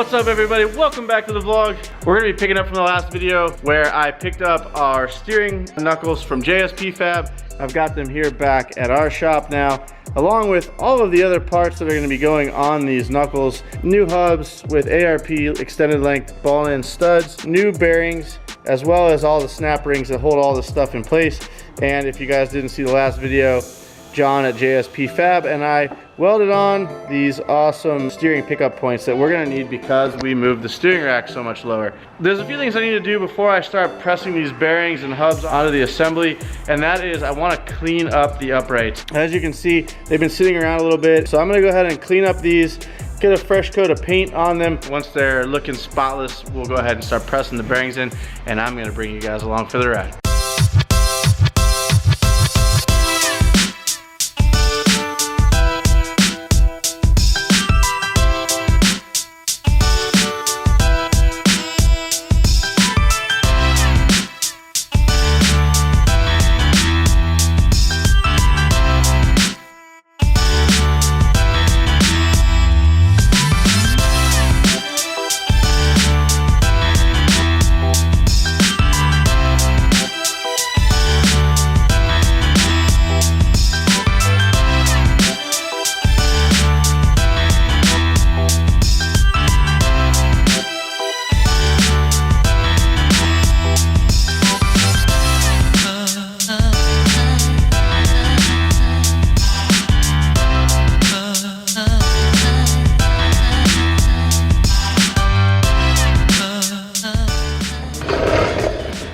What's up everybody, welcome back to the vlog. We're gonna be picking up from the last video where I picked up our steering knuckles from JSP Fab. I've got them here back at our shop now, along with all of the other parts that are gonna be going on these knuckles. New hubs with ARP extended length ball end studs, new bearings, as well as all the snap rings that hold all this stuff in place. And if you guys didn't see the last video, John at JSP Fab and I welded on these awesome steering pickup points that we're gonna need because we moved the steering rack so much lower. There's a few things I need to do before I start pressing these bearings and hubs onto the assembly, and that is I wanna clean up the uprights. As you can see, they've been sitting around a little bit, so I'm gonna go ahead and clean up these, get a fresh coat of paint on them. Once they're looking spotless, we'll go ahead and start pressing the bearings in, and I'm gonna bring you guys along for the ride.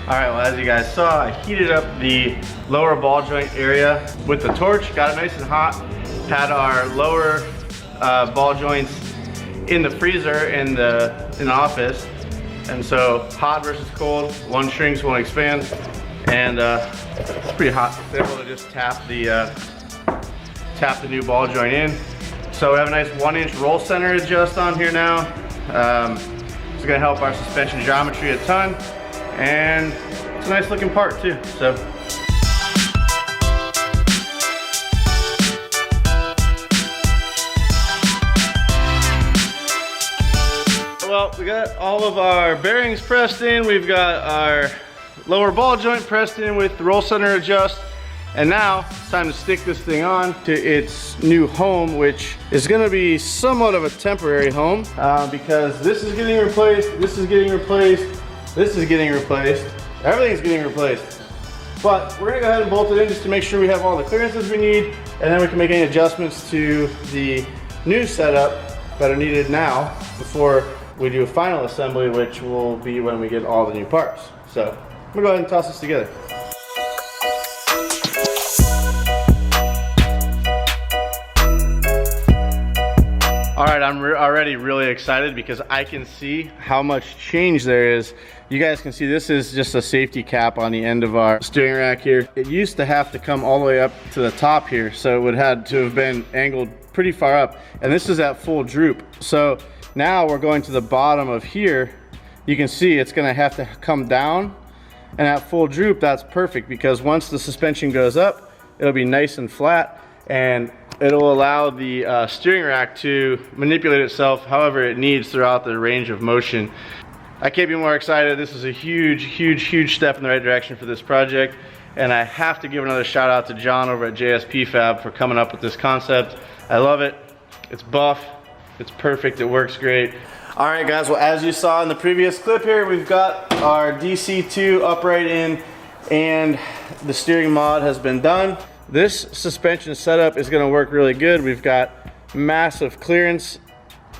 Alright, well, as you guys saw, I heated up the lower ball joint area with the torch, got it nice and hot, had our lower ball joints in the freezer in the office, and so hot versus cold, one shrinks, one expands, and it's pretty hot. They're able to just tap the new ball joint in. So we have a nice 1-inch roll center adjust on here now. It's gonna help our suspension geometry a ton. And it's a nice looking part too, so. Well, we got all of our bearings pressed in. We've got our lower ball joint pressed in with the roll center adjust. And now it's time to stick this thing on to its new home, which is gonna be somewhat of a temporary home because this is getting replaced, this is getting replaced, this is getting replaced, everything's getting replaced. But we're gonna go ahead and bolt it in just to make sure we have all the clearances we need, and then we can make any adjustments to the new setup that are needed now before we do a final assembly, which will be when we get all the new parts. So I'm gonna go ahead and toss this together. All right, I'm already really excited because I can see how much change there is. You guys can see this is just a safety cap on the end of our steering rack here. It used to have to come all the way up to the top here, so it would have to have been angled pretty far up, and this is at full droop. So now we're going to the bottom of here. You can see it's gonna have to come down, and at full droop, that's perfect because once the suspension goes up, it'll be nice and flat, and it'll allow the steering rack to manipulate itself however it needs throughout the range of motion. I can't be more excited. This is a huge, huge, huge step in the right direction for this project. And I have to give another shout out to John over at JSP Fab for coming up with this concept. I love it. It's buff, it's perfect, it works great. All right guys, well as you saw in the previous clip here, we've got our DC2 upright in and the steering mod has been done. This suspension setup is gonna work really good. We've got massive clearance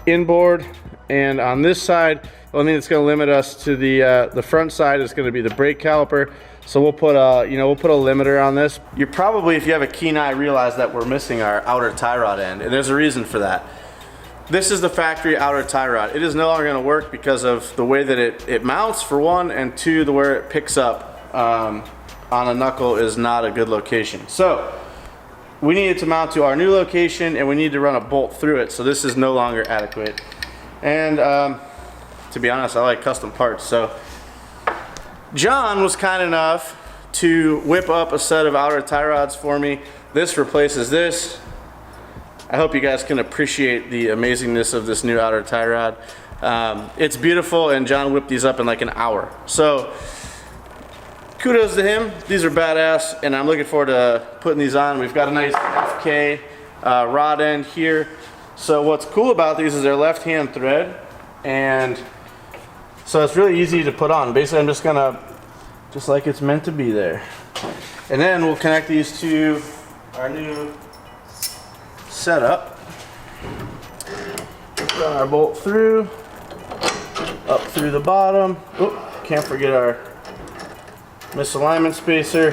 inboard, and on this side, the only thing that's gonna limit us to the front side is gonna be the brake caliper. So we'll put a, we'll put a limiter on this. You probably, if you have a keen eye, realize that we're missing our outer tie rod end, and there's a reason for that. This is the factory outer tie rod. It is no longer gonna work because of the way that it mounts, for one, and two, the where it picks up on a knuckle is not a good location. So we needed to mount to our new location, and we need to run a bolt through it, so this is no longer adequate. And to be honest, I like custom parts, so John was kind enough to whip up a set of outer tie rods for me. This replaces this. I hope you guys can appreciate the amazingness of this new outer tie rod. It's beautiful, and John whipped these up in like an hour. So kudos to him. These are badass, and I'm looking forward to putting these on. We've got a nice FK rod end here. So what's cool about these is they're left-hand thread, and so it's really easy to put on. Basically, I'm just gonna, just like it's meant to be there. And then we'll connect these to our new setup. Run our bolt through, up through the bottom. Oop, can't forget our misalignment spacer.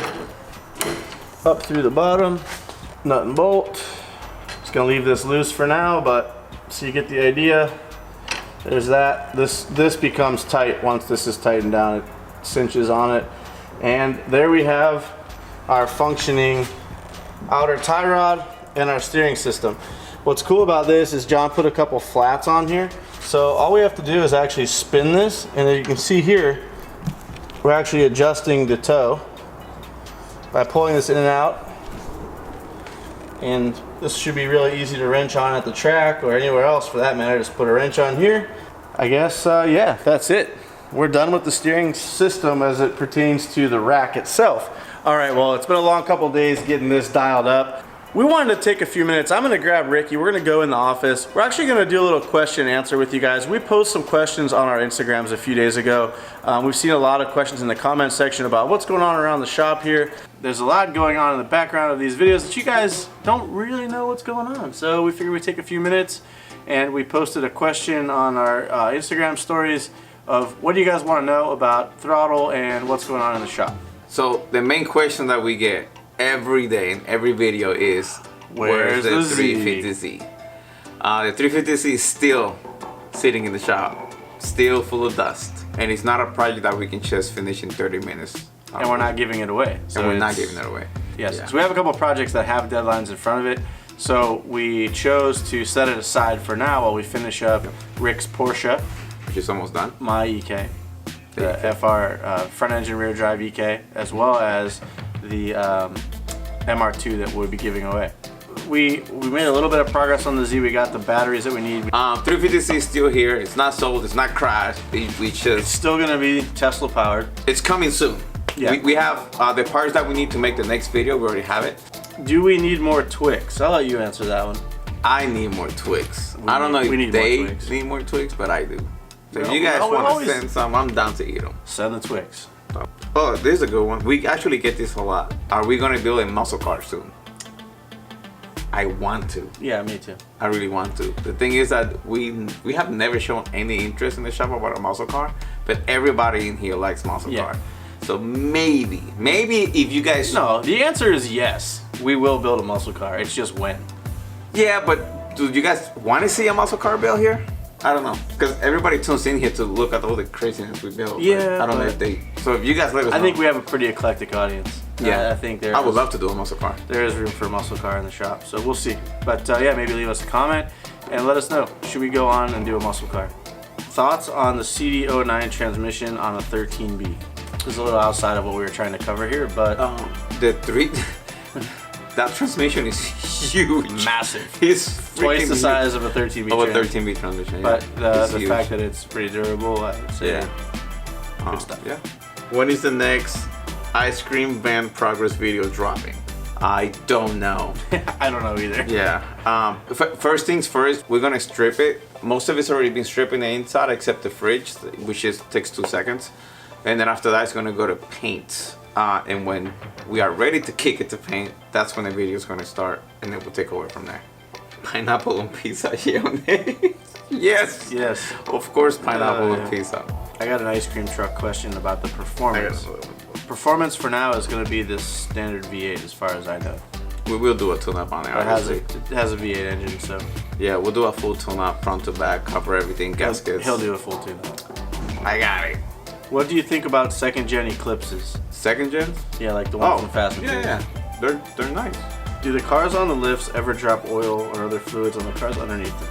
Up through the bottom, nut and bolt. Just gonna leave this loose for now, but so you get the idea. There's that. This becomes tight once this is tightened down. It cinches on it. And there we have our functioning outer tie rod and our steering system. What's cool about this is John put a couple flats on here. So all we have to do is actually spin this, and then you can see here, we're actually adjusting the toe by pulling this in and out. And this should be really easy to wrench on at the track or anywhere else for that matter. Just put a wrench on here. I guess, yeah, that's it. We're done with the steering system as it pertains to the rack itself. All right, well, it's been a long couple days getting this dialed up. We wanted to take a few minutes. I'm gonna grab Rickie. We're gonna go in the office. We're actually gonna do a little question and answer with you guys. We posted some questions on our Instagrams a few days ago. We've seen a lot of questions in the comment section about what's going on around the shop here. There's a lot going on in the background of these videos that you guys don't really know what's going on. So we figured we'd take a few minutes, and we posted a question on our Instagram stories of what do you guys want to know about throtl and what's going on in the shop. So the main question that we get every day in every video is, where's the 350Z? The 350Z is still sitting in the shop, still full of dust, and it's not a project that we can just finish in 30 minutes. And we're not giving it away. So and we're not giving it away. Yes, yeah. So we have a couple of projects that have deadlines in front of it, so we chose to set it aside for now while we finish up Rick's Porsche, which is almost done. My EK, the FR front engine rear drive EK, as well as the MR2 that we'll be giving away. We made a little bit of progress on the Z. We got the batteries that we need. 350Z is still here. It's not sold. It's not crashed. It's still gonna be Tesla powered. It's coming soon. Yeah. We have the parts that we need to make the next video. We already have it. Do we need more Twix? I'll let you answer that one. I need more Twix. I don't know if they need more Twix, but I do. So if you guys want to send some, I'm down to eat them. Send the Twix. Oh, this is a good one. We actually get this a lot. Are we gonna build a muscle car soon? I want to. Yeah, me too. I really want to. The thing is that we have never shown any interest in the shop about a muscle car, but everybody in here likes muscle car. So maybe if you guys... No, the answer is yes. We will build a muscle car. It's just when. Yeah, but do you guys want to see a muscle car build here? I don't know, because everybody tunes in here to look at all the craziness we build. Yeah, I don't know if they... So if you guys let us know. I think we have a pretty eclectic audience. Yeah, I think I would love to do a muscle car. There is room for a muscle car in the shop, so we'll see. But yeah, maybe leave us a comment and let us know. Should we go on and do a muscle car? Thoughts on the CD09 transmission on a 13B? This is a little outside of what we were trying to cover here, but... That transmission is huge. Massive. It's twice the size of a 13B of a 13B transmission, But the fact that it's pretty durable, I would say good stuff. Yeah. When is the next ice cream van progress video dropping? I don't know. I don't know either. Yeah. First things first, we're gonna strip it. Most of it's already been stripped in the inside except the fridge, which just takes 2 seconds. And then after that, it's gonna go to paint. And when we are ready to kick it to paint, that's when the video is going to start, and then we'll take over from there. Pineapple on pizza, yes. Yes. Of course, pineapple on pizza. I got an ice cream truck question about the performance. Performance for now is going to be the standard V8 as far as I know. We will do a tune-up on there. It has a V8 engine, so. Yeah, we'll do a full tune-up, front to back, cover everything, gaskets. He'll do a full tune-up. I got it. What do you think about second-gen Eclipses? Second-gen? Yeah, like the one from Fast and Furious. Yeah. They're nice. Do the cars on the lifts ever drop oil or other fluids on the cars underneath them?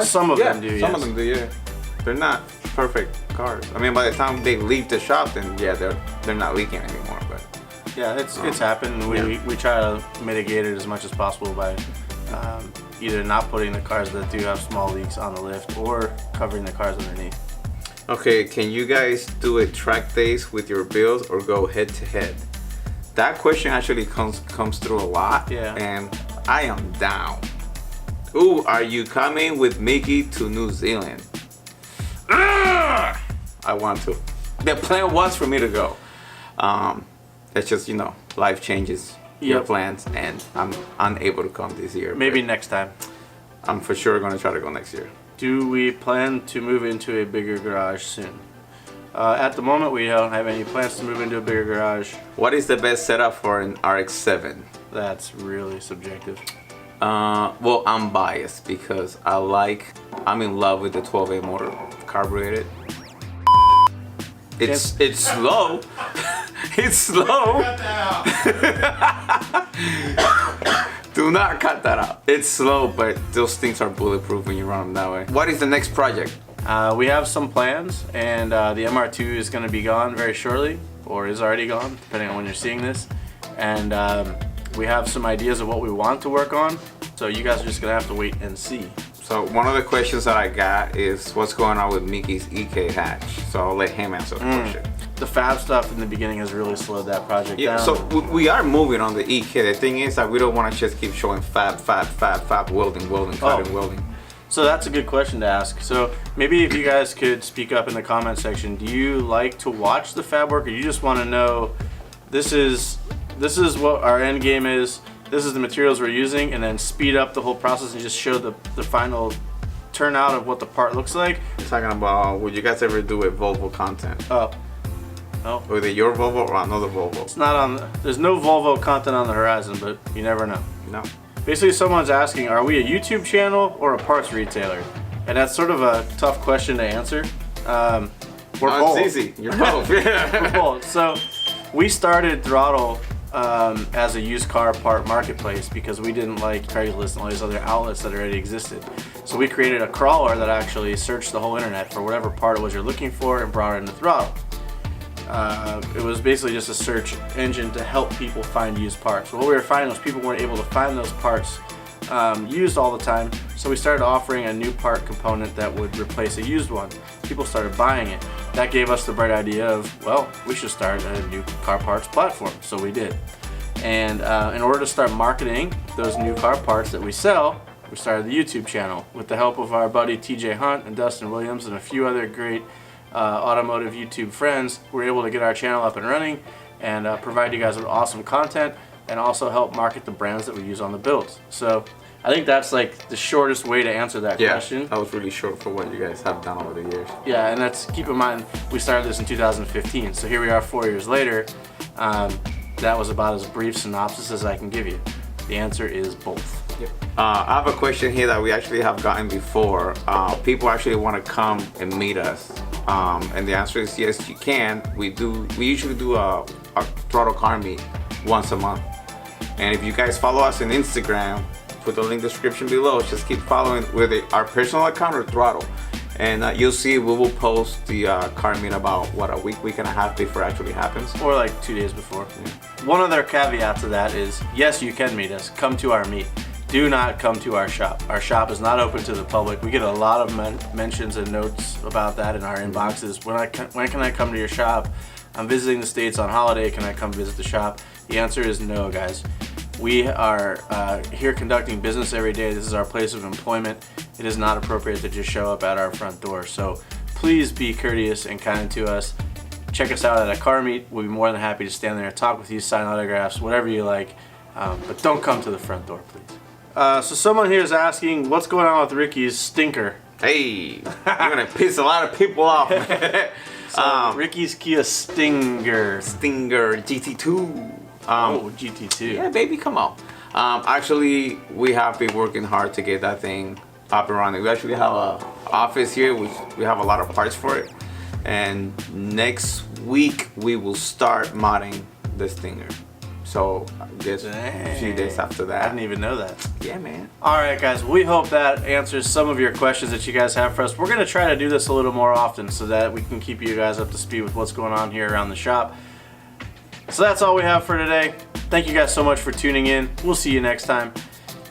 Some of them do, Some of them do, yeah. They're not perfect cars. I mean, by the time they leave the shop, then yeah, they're not leaking anymore. But yeah, it's happened. We try to mitigate it as much as possible by either not putting the cars that do have small leaks on the lift or covering the cars underneath. Okay, can you guys do a track days with your builds or go head to head? That question actually comes through a lot, Yeah. and I am down. Ooh, are you coming with Mickey to New Zealand? I want to. The plan was for me to go. It's just, you know, life changes your plans, and I'm unable to come this year. Maybe next time. I'm for sure going to try to go next year. Do we plan to move into a bigger garage soon? At the moment, we don't have any plans to move into a bigger garage. What is the best setup for an RX-7? That's really subjective. Well, I'm biased because I'm in love with the 12A motor, carbureted. It's slow. It's slow. Do not cut that out. It's slow, but those things are bulletproof when you run them that way. What is the next project? We have some plans, and the MR2 is going to be gone very shortly, or is already gone, depending on when you're seeing this. And we have some ideas of what we want to work on, so you guys are just going to have to wait and see. So one of the questions that I got is what's going on with Mickey's EK hatch. So I'll let him answer the question. The fab stuff in the beginning has really slowed that project down. So we are moving on the EK. The thing is that we don't want to just keep showing fab, welding, cutting, welding. So that's a good question to ask. So maybe if you guys could speak up in the comment section, do you like to watch the fab work, or you just want to know this is what our end game is, this is the materials we're using, and then speed up the whole process and just show the final turnout of what the part looks like? You're talking about, would you guys ever do a Volvo content? Oh, no. Whether your Volvo or another Volvo? It's not on, there's no Volvo content on the horizon, but you never know. No. Basically, someone's asking, are we a YouTube channel or a parts retailer? And that's sort of a tough question to answer. We're both. It's easy. You're both. We're both. So we started throtl as a used car part marketplace because we didn't like Craigslist and all these other outlets that already existed. So we created a crawler that actually searched the whole internet for whatever part it was you're looking for and brought it into throtl. It was basically just a search engine to help people find used parts. What we were finding was people weren't able to find those parts used all the time, so we started offering a new part component that would replace a used one. People started buying it. That gave us the bright idea of, well, we should start a new car parts platform, so we did. And in order to start marketing those new car parts that we sell, we started the YouTube channel with the help of our buddy TJ Hunt and Dustin Williams and a few other great automotive YouTube friends. We're able to get our channel up and running and provide you guys with awesome content and also help market the brands that we use on the builds. So I think that's like the shortest way to answer that question. That was really short for what you guys have done over the years. Yeah, and that's, keep in mind, we started this in 2015, so here we are 4 years later. That was about as brief synopsis as I can give you. The answer is both. Yep. I have a question here that we actually have gotten before. People actually want to come and meet us, and the answer is yes, you can. We usually do a throtl car meet once a month, and if you guys follow us on Instagram, put the link description below. Just keep following with our personal account or throtl, and you'll see we will post the car meet about a week and a half before it actually happens, or like 2 days before. Yeah. One other caveat to that is, yes, you can meet us. Come to our meet. Do not come to our shop. Our shop is not open to the public. We get a lot of mentions and notes about that in our inboxes. When can I come to your shop? I'm visiting the States on holiday. Can I come visit the shop? The answer is no, guys. We are here conducting business every day. This is our place of employment. It is not appropriate to just show up at our front door. So please be courteous and kind to us. Check us out at a car meet. We'll be more than happy to stand there and talk with you, sign autographs, whatever you like. But don't come to the front door, please. So someone here is asking, what's going on with Rickie's stinker? Hey, you're gonna piss a lot of people off. Rickie's Kia Stinger GT2. GT2. Yeah, baby, come on. Actually, we have been working hard to get that thing up and running. We actually have an office here, which we have a lot of parts for it. And next week, we will start modding the Stinger. So just a few days after that. I didn't even know that. Yeah, man. Alright guys, we hope that answers some of your questions that you guys have for us. We're going to try to do this a little more often so that we can keep you guys up to speed with what's going on here around the shop. So that's all we have for today. Thank you guys so much for tuning in. We'll see you next time.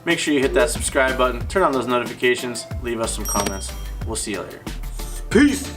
Make sure you hit that subscribe button, turn on those notifications, leave us some comments. We'll see you later. Peace.